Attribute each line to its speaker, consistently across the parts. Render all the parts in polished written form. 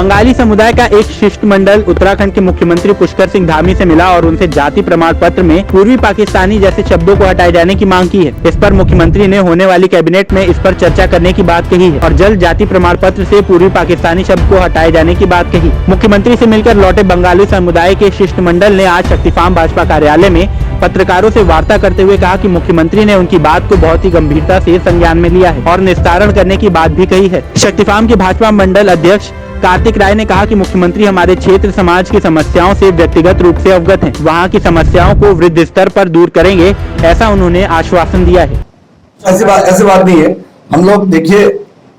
Speaker 1: बंगाली समुदाय का एक शिष्टमंडल उत्तराखंड के मुख्यमंत्री पुष्कर सिंह धामी से मिला और उनसे जाति प्रमाण पत्र में पूर्वी पाकिस्तानी जैसे शब्दों को हटाए जाने की मांग की है। इस पर मुख्यमंत्री ने होने वाली कैबिनेट में इस पर चर्चा करने की बात कही है और जल्द जाति प्रमाण पत्र से पूर्वी पाकिस्तानी शब्द को हटाए जाने की बात कही। मुख्यमंत्री से मिलकर लौटे बंगाली समुदाय के शिष्टमंडल ने आज शक्ति फार्म भाजपा कार्यालय में पत्रकारों से वार्ता करते हुए कहा कि मुख्यमंत्री ने उनकी बात को बहुत ही गंभीरता से संज्ञान में लिया है और निस्तारण करने की बात भी कही है। शक्ति फार्म के भाजपा मंडल अध्यक्ष कार्तिक राय ने कहा कि मुख्यमंत्री हमारे क्षेत्र समाज की समस्याओं से व्यक्तिगत रूप से अवगत हैं, वहां की समस्याओं को वृहद स्तर पर दूर करेंगे, ऐसा उन्होंने आश्वासन दिया है।
Speaker 2: ऐसी बात नहीं है। हम लोग देखिए,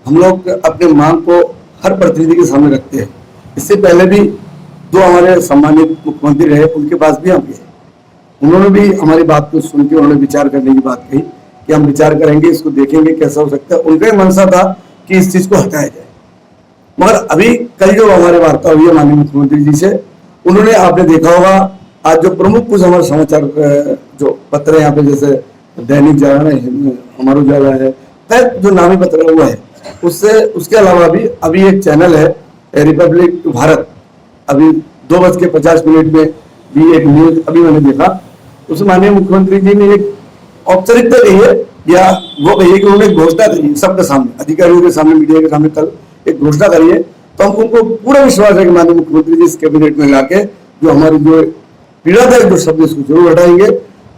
Speaker 2: हम लोग अपने मांग को हर प्रतिनिधि के सामने रखते हैं। इससे पहले भी जो हमारे सम्मानित मुख्यमंत्री रहे उनके पास भी हम गए, उन्होंने भी हमारी बात को सुन के उन्होंने विचार करने की बात कही कि हम विचार करेंगे, इसको देखेंगे कैसा हो सकता है। उनका ही मंशा था कि इस चीज को हटाया जाए। मगर अभी कल जो हमारी वार्ता हुई है माननीय मुख्यमंत्री जी से, उन्होंने, आपने देखा होगा, आज जो प्रमुख कुछ हमारे समाचार जो पत्र है यहाँ पे, जैसे दैनिक जागरण है, अमर उजाला है, जो नामी पत्र हुआ है, उससे उसके अलावा भी अभी एक चैनल है रिपब्लिक भारत, अभी 2:50 में भी एक न्यूज अभी मैंने देखा, उसमें माननीय मुख्यमंत्री जी ने एक औपचारिकता दी है या वो कहिए कि उन्होंने घोषणा करी सबके सामने, अधिकारियों के सामने, मीडिया के सामने कल एक घोषणा करी है। तो हमको उनको पूरा विश्वास है कि माननीय मुख्यमंत्री जी इस कैबिनेट में लाके जो हमारी जो पीड़ादायक जो शब्द इसको जरूर हटाएंगे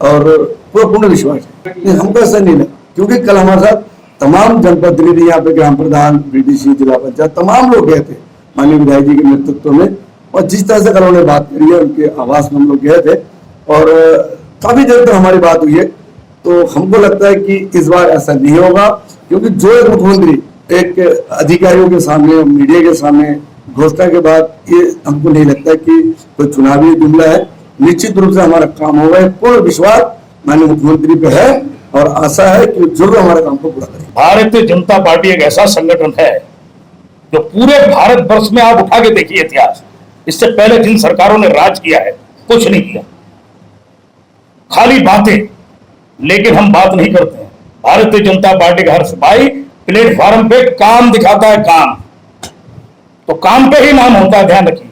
Speaker 2: और पूर्ण विश्वास है। हमको ऐसा नहीं लगा, क्योंकि कल हमारे साथ तमाम जनप्रतिनिधि, यहाँ पे ग्राम प्रधान, बीडीसी, जिला पंचायत, तमाम लोग गए थे माननीय विधायक जी के नेतृत्व में, और जिस तरह से कल उन्होंने बात करी है, उनके आवास में हम लोग गए थे और काफी देर तक हमारी बात हुई है। तो हमको लगता है कि इस बार ऐसा नहीं होगा, क्योंकि जो एक मुख्यमंत्री एक अधिकारियों के सामने, मीडिया के सामने घोषणा के बाद, ये हमको नहीं लगता कि कोई चुनावी जुमला है। निश्चित रूप से हमारा काम होगा, पूर्ण विश्वास माननीय मुख्यमंत्री पे है और आशा है कि जरूर हमारे काम को पूरा करेंगे।
Speaker 3: भारतीय जनता पार्टी एक ऐसा संगठन है जो पूरे भारत वर्ष में आप उठा के देखिए इतिहास, इससे पहले जिन सरकारों ने राज किया है कुछ नहीं किया, खाली बातें, लेकिन हम बात नहीं करते हैं। भारतीय जनता पार्टी का हर सिपाही प्लेटफॉर्म पे काम दिखाता है, काम तो काम पे ही नाम होता है, ध्यान रखिए।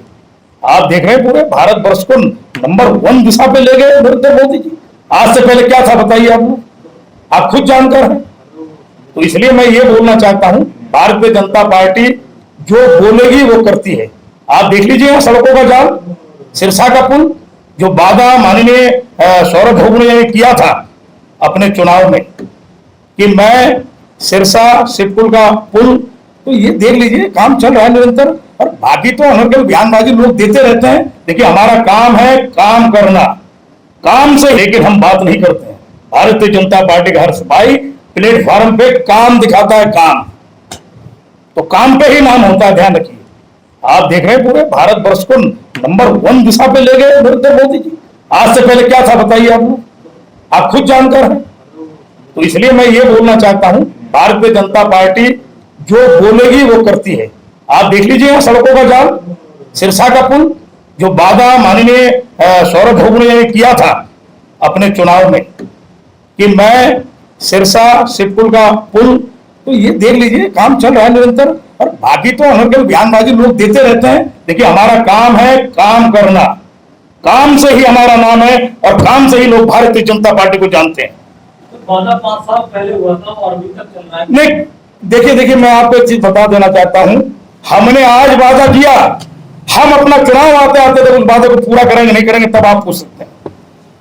Speaker 3: आप देख रहे हैं पूरे भारत वर्ष को नंबर 1 दिशा पे ले गए नरेंद्र मोदी जी। आज से पहले क्या था बताइए आप लोग, आप खुद जानकर हैं। तो इसलिए मैं ये बोलना चाहता हूं, भारतीय जनता पार्टी जो बोलेगी वो करती है। आप देख लीजिए सड़कों का जाल, सिरसा का पुल, जो वादा माननीय सौरभ भोगू ने किया था अपने चुनाव में कि मैं सिरसा शिवपुल का पुल, तो ये देख लीजिए काम चल रहा है निरंतर। और बाकी तो अनर्गल बयानबाजी लोग देते रहते हैं। देखिए, हमारा काम है काम करना, काम से, लेकिन हम बात नहीं करते हैं। भारतीय जनता पार्टी का हर सिपाही प्लेटफॉर्म पे काम दिखाता है, काम तो काम पे ही नाम होता है, ध्यान रखिए। आप देख रहे हैं पूरे भारत वर्ष को नंबर 1 दिशा पे ले गए नरेंद्र मोदी जी। आज से पहले क्या था बताइए आप लोग, आप खुद जानकर हैं। तो इसलिए मैं ये बोलना चाहता हूं, भारतीय जनता पार्टी जो बोलेगी वो करती है। आप देख लीजिए सड़कों का जाल, सिरसा का पुल, जो वादा माननीय सौरभ भोगू ने किया था अपने चुनाव में कि मैं सिरसा शिवपुल का पुल, तो ये देख लीजिए काम चल रहा है निरंतर। और बाकी तो अनर्गल बयानबाजी लोग देते रहते हैं। देखिए, हमारा काम है काम करना, काम से ही हमारा नाम है और काम से ही लोग भारतीय जनता पार्टी को जानते हैं।
Speaker 4: वादा 5 साल पहले हुआ था और अभी तक चल रहा है।
Speaker 3: नहीं, देखिए मैं आपको एक चीज बता देना चाहता हूं, हमने आज वादा किया, हम अपना चुनाव आते आते जब उस वादे को पूरा करेंगे नहीं करेंगे तब आप पूछ सकते हैं।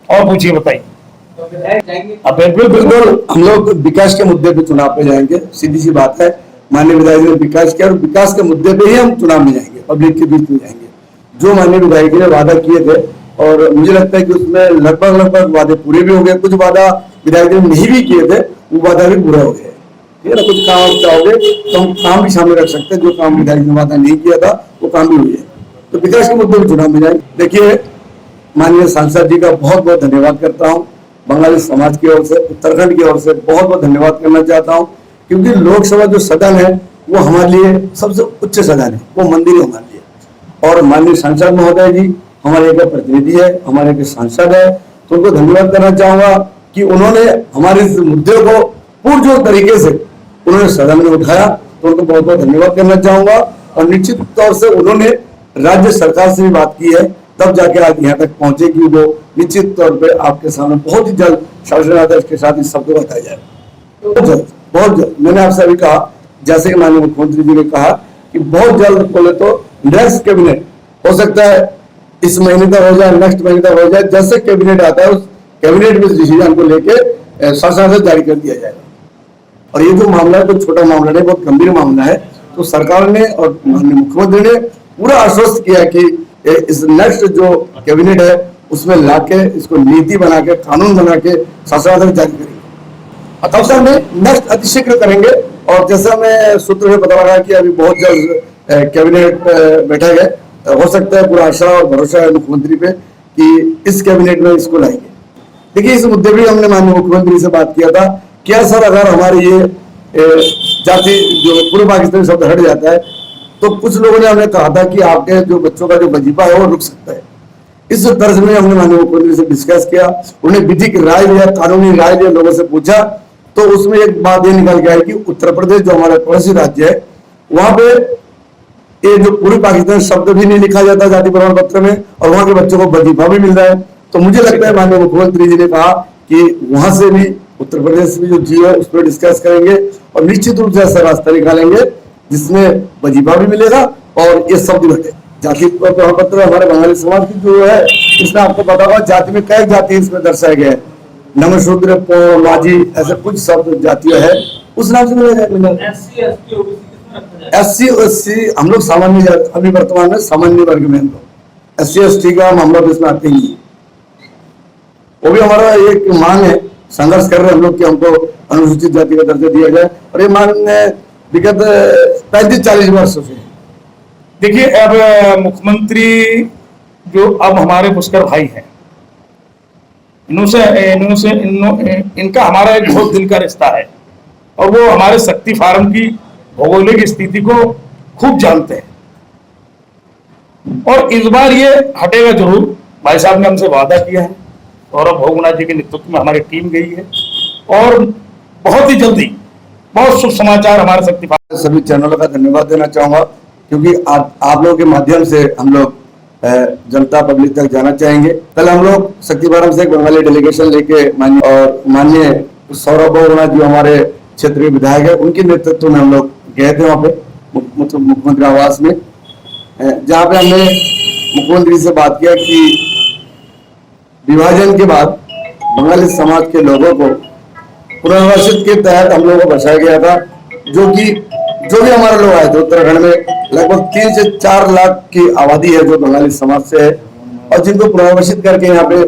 Speaker 3: और पूछिए, बताइए।
Speaker 2: अब बिल्कुल हम लोग विकास के मुद्दे पे चुनाव पे जाएंगे, सीधी सी बात है। माननीय विधायक ने विकास किया और विकास के मुद्दे पे ही हम चुनाव में जाएंगे, पब्लिक के बीच में जाएंगे। जो माननीय विधायक ने वादा किए थे, और मुझे लगता है कि उसमें लगभग वादे पूरे भी हो गए, कुछ वादा विधायक ने नहीं भी किए थे वो वादा भी पूरा हो गया, ठीक है ना। कुछ काम चाहोगे तो हम काम भी सामने रख सकते हैं, जो काम विधायक ने वादा नहीं किया था वो काम भी हुई है। तो विकास के मुद्दे पर चुनाव में जाएंगे। देखिए, माननीय सांसद जी का बहुत बहुत धन्यवाद करता हूँ, बंगाली समाज की ओर से, उत्तराखंड की ओर से बहुत बहुत धन्यवाद करना चाहता हूँ, क्योंकि लोकसभा जो सदन है वो हमारे लिए सबसे उच्च सदन है, वो मंदिर है हमारे लिए। और माननीय सांसद महोदय जी हमारे एक प्रतिनिधि है, हमारे एक सांसद है, तो उनको धन्यवाद करना चाहूंगा कि उन्होंने हमारे इस मुद्दे को पुरजोर तरीके से उन्होंने सदन में उठाया, तो उनको बहुत बहुत धन्यवाद करना चाहूंगा। और निश्चित तौर से उन्होंने राज्य सरकार से भी बात की है, तब जाके आज यहाँ तक पहुंचे कि वो निश्चित तौर पे आपके सामने बहुत ही जल्द शासनादेश के साथ इस शब्द को बताया जाए। बहुत जल्द मैंने आपसे अभी कहा, जैसे कि माननीय मुख्यमंत्री जी ने कहा कि बहुत जल्द बोले तो नेक्स्ट कैबिनेट हो सकता है इस महीने तक हो जाए, नेक्स्ट महीने तक हो जाए, जैसे कैबिनेट आता है उस कैबिनेट में डिसीजन को लेके शासनादेश जारी कर दिया जाएगा। और ये जो मामला है कोई छोटा मामला नहीं, बहुत गंभीर मामला है। तो सरकार ने और माननीय मुख्यमंत्री ने पूरा आश्वस्त किया कि इस नेक्स्ट जो कैबिनेट है उसमें लाके इसको नीति बना के, कानून बना के शासनादेश जारी करेंगे। अतः में नेक्स्ट अतिशीघ्र करेंगे। और जैसा मैं सूत्र में पता लगा कि अभी बहुत जल्द कैबिनेट बैठा है, हो सकता है पूरा आशा और भरोसा है मुख्यमंत्री पे कि इस कैबिनेट में इसको लाएंगे। देखिए, इस मुद्दे भी हमने माननीय मुख्यमंत्री से बात किया था, क्या सर अगर हमारे ये जाति जो पूर्व पाकिस्तानी शब्द हट जाता है तो कुछ लोगों ने हमें कहा था कि आपके जो बच्चों का जो वजीफा है वो रुक सकता है। इस तर्ज में हमने माननीय मुख्यमंत्री से डिस्कस किया, उन्हें विधिक राय लिया, कानूनी राय लिया, लोगों से पूछा, तो उसमें एक बात ये निकल के आई कि उत्तर प्रदेश जो हमारा पड़ोसी राज्य है वहां पे ये जो पूर्वी पाकिस्तान शब्द भी नहीं लिखा जाता जाति प्रमाण पत्र में, और वहां के बच्चों को वजीफा भी मिल रहा है। तो मुझे लगता है माननीय मुख्यमंत्री जी ने कहा कि वहां से भी उत्तर प्रदेश में जो जियो है उस पर डिस्कस करेंगे और निश्चित रूप से ऐसा रास्ता निकालेंगे जिसमें वजीफा भी मिलेगा और ये शब्द भी हटे। जाति प्रमाण पत्र हमारे बंगाली समाज की जो है, इसमें आपको पता होगा जाति में कई जाति इसमें दर्शाए गए हैं, नमशूद्र, पौ, माझी, ऐसे कुछ शब्द जातियां है, उस नाम से मिलेगा। SC हम लोग सामान्य, अभी वर्तमान में सामान्य वर्ग में हम लोग SC/ST का मामला भी इसमें आते ही, वो भी हमारा एक मांग है, संघर्ष कर रहे हैं हम लोग कि हमको अनुसूचित जाति का दर्जा दिया जाए, और ये मांग विगत 35-40 वर्षों से।
Speaker 3: देखिए, अब मुख्यमंत्री जो अब हमारे पुष्कर भाई हैं, इनका हमारा एक बहुत दिल का रिश्ता है और वो हमारे शक्ति फार्म की भौगोलिक स्थिति को खूब जानते हैं और इस बार ये हटेगा जरूर। भाई साहब ने हमसे वादा किया है, सौरभ भोगुना जी के नेतृत्व में हमारी टीम गई है और बहुत ही जल्दी बहुत शुभ समाचार हमारे शक्ति फार्म।
Speaker 2: सभी चैनलों का धन्यवाद देना चाहूंगा क्योंकि आप लोगों के माध्यम से हम लोग जनता पब्लिक तक जाना चाहेंगे। कल हम लोग शक्ति फार्म से एक बंगाली डेलीगेशन लेके माननीय सौरभ भोगुना जो हमारे क्षेत्रीय विधायक है, उनके नेतृत्व में हम लोग गए थे वहां पे मुख्यमंत्री आवास में, जहां पे हमने मुख्यमंत्री से बात किया कि विभाजन के बाद बंगाली समाज के लोगों को पुनर्वासित के तहत हम लोगों को बचाया गया था, जो भी हमारे लोग आए थे। उत्तराखंड में लगभग 3 से 4 लाख की आबादी है जो बंगाली समाज से है और जिनको पुनर्वासित करके यहाँ पे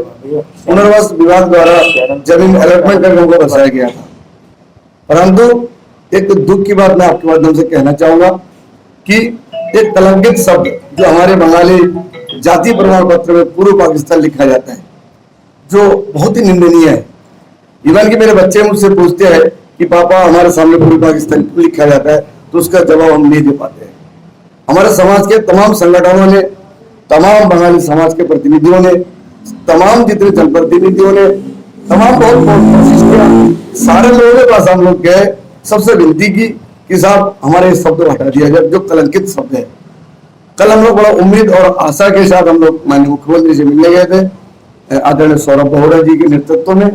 Speaker 2: पुनर्वास विभाग द्वारा जमीन अलॉटमेंट करके उनको बचाया गया था। परंतु एक दुख की बात मैं आपके माध्यम से कहना चाहूंगा कि एक कलंकित शब्द जो हमारे बंगाली जाति प्रमाण पत्र में पूर्व पाकिस्तान लिखा जाता है, जो बहुत ही निंदनीय है। इवन कि मेरे बच्चे मुझसे पूछते हैं कि पापा हमारे सामने पूर्व पाकिस्तान क्यों लिखा जाता है, तो उसका जवाब हम नहीं दे पाते हैं। हमारे समाज के तमाम संगठनों ने, तमाम बंगाली समाज के प्रतिनिधियों ने, तमाम जितने जनप्रतिनिधियों ने तमाम बहुत कोशिश किया, सारे लोगों के पास हम लोग गए, सबसे विनती की कि साहब हमारे इस शब्द को हटा दिया जाए जो कलंकित शब्द है। कल हम लोग बड़ा उम्मीद और आशा के साथ हम लोग माननीय मुख्यमंत्री से मिलने गए थे, आदरणीय सौरभ भोगुना जी के नेतृत्व में।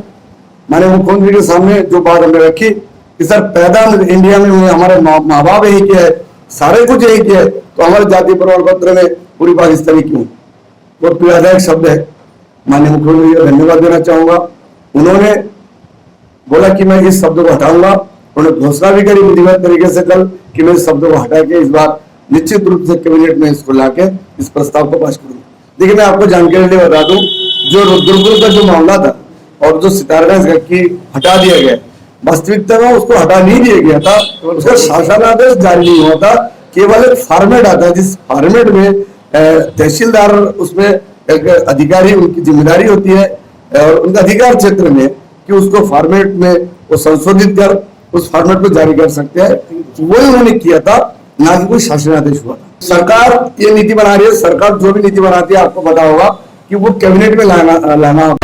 Speaker 2: माननीय मुख्यमंत्री के सामने जो बात हमने रखी कि सर पैदा इंडिया में हुए हमारे माँ बाप यही किया है, सारे कुछ यही किया है, तो हमारे जाति प्रमाण पत्र में पूरी पाकिस्तानी क्यों? बहुत पीड़ादायक शब्द है। माननीय मुख्यमंत्री को धन्यवाद देना चाहूंगा, उन्होंने बोला कि मैं इस शब्द को हटाऊंगा। उन्होंने घोषणा भी करी विधिवत तरीके से कल कि मैं इस शब्द को हटा के इस बार निश्चित रूप से कैबिनेट में इसको लाके इस प्रस्ताव को पास करूंगा। देखिए, मैं आपको जानकारी लिए बता दूं, जो रुद्रपुर का जो मामला था और जो सितारगंज की हटा दिया गया, वास्तविकता में उसको हटा नहीं दिया गया था, उसका शासनादेश जारी नहीं हुआ था, केवल एक फॉर्मेट आता है जिस फॉर्मेट में तहसीलदार उसमें एक अधिकारी, उनकी जिम्मेदारी होती है और उनका अधिकार क्षेत्र में कि उसको फॉर्मेट में वो संशोधित कर उस फॉर्मेट को जारी कर सकते हैं। वही उन्होंने किया था, ना कि कोई शासनादेश हुआ था। सरकार ये नीति बना रही है, सरकार जो भी नीति बनाती है आपको पता होगा कि वो कैबिनेट में लाना